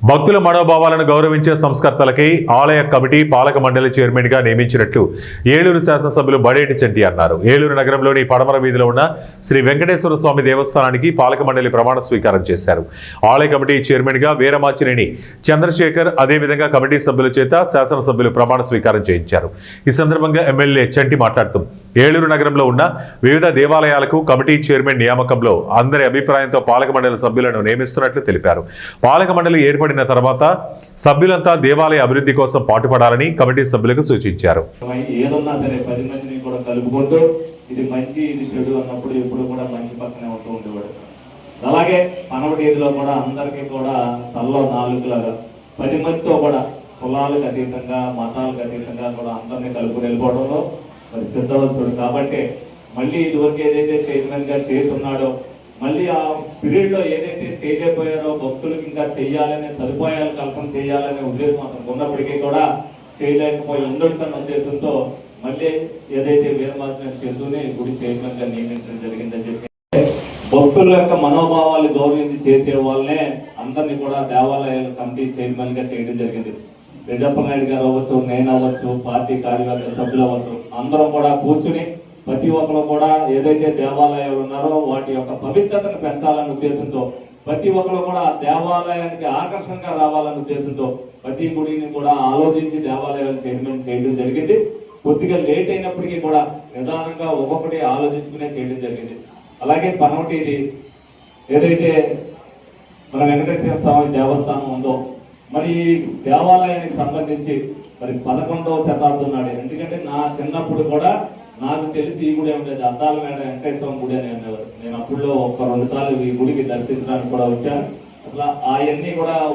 భక్తుల మనోభావాలను గౌరవించే సంస్కర్తలకి ఆలయ కమిటీ పాలక మండలి చైర్మన్ గా నియమించినట్లు ఏలూరు శాసనసభ్యులు బడేటి చంటి అన్నారు. ఏలూరు నగరంలోని పడమర వీధిలో ఉన్న శ్రీ వెంకటేశ్వర స్వామి దేవస్థానానికి పాలక మండలి ప్రమాణ స్వీకారం చేశారు. ఆలయ కమిటీ చైర్మన్ గా వీరమాచినేని చంద్రశేఖర్, అదేవిధంగా కమిటీ సభ్యుల చేత శాసనసభ్యులు ప్రమాణ స్వీకారం చేయించారు. ఈ సందర్భంగా ఎమ్మెల్యే చంటి మాట్లాడుతూ ఏలూరు నగరంలో ఉన్న వివిధ దేవాలయాలకు కమిటీ చైర్మన్ నియామకంలో అందరి అభిప్రాయంతో పాలక మండలి సభ్యులను నియమిస్తున్నట్లు తెలిపారు. పాలక మండలి ఏర్పడిన తర్వాత సభ్యులంతా దేవాలయ అభివృద్ధి కోసం పాటుపడాలని కమిటీ సభ్యులకు సూచించారు. ఏదన్నా సరే 10 మందిని కూడా కలుపుకుంటూ ఇది మంచి ఇది చెడు అన్నప్పుడు ఎప్పుడు కూడా మంచి పక్కనే ఉంటూ ఉండేవాడు. అలాగే పనవటి ఏదిలో కూడా అందరికీ కూడా తల్లో నాలుగులాగా 10 మందితో కూడా కులాలకు అతీతంగా మతాలకు అతీతంగా కూడా అందరినీ కలుపుకు వెళ్ళిపోవడంలో మరి సిద్ధవంతుడు. కాబట్టి మళ్ళీ ఇదివరకు ఏదైతే చైర్మన్ గా చేసి ఉన్నాడో మళ్ళీ ఆ పీరియడ్ లో ఏదైతే చేయలేకపోయారో భక్తులకు ఇంకా చేయాలనే సదుపాయాలు కల్పన చేయాలనే ఉద్దేశం అతనికి ఉన్నప్పటికీ కూడా చేయలేకపోయి ఉండొచ్చు అన్న ఉద్దేశంతో మళ్ళీ ఏదైతే వీరమాచినేని చందుని గుడి చైర్మన్ గా నియమించడం జరిగిందని చెప్పి భక్తుల యొక్క మనోభావాలు గౌరవించి చేసే వాళ్ళనే అందరినీ కూడా దేవాలయాల కమిటీ చైర్మన్ గా చేయడం జరిగింది. రెడ్డప్ప నాయుడు గారు అవ్వచ్చు, నేను అవ్వచ్చు, పార్టీ కార్యవర్గ సభ్యులు అవ్వచ్చు, అందరం కూడా కూర్చుని ప్రతి ఒక్కరు కూడా ఏదైతే దేవాలయాలు ఉన్నారో వాటి యొక్క పవిత్రతను పెంచాలనే ఉద్దేశంతో ప్రతి ఒక్కరు కూడా దేవాలయానికి ఆకర్షణగా రావాలనే ఉద్దేశంతో ప్రతి గుడిని కూడా ఆలోచించి దేవాలయాలు చైర్మన్ చేయడం జరిగింది. కొద్దిగా లేట్ అయినప్పటికీ కూడా నిదానంగా ఒక్కొక్కటి ఆలోచించుకునే చేయడం జరిగింది. అలాగే పనవటిది ఏదైతే మన వెంకటేశ్వర స్వామి దేవస్థానం ఉందో మరి దేవాలయానికి సంబంధించి మరి 11వ శతాబ్దం నాడు, ఎందుకంటే నా చిన్నప్పుడు కూడా నాకు తెలిసి ఈ గుడి ఉండేది అద్దాల మేడ వెంకటేశ్వరం గుడి అని అనేవారు. నేను అప్పుడులో 1-2 సార్లు ఈ గుడికి దర్శించడానికి కూడా వచ్చాను. అట్లా అవన్నీ కూడా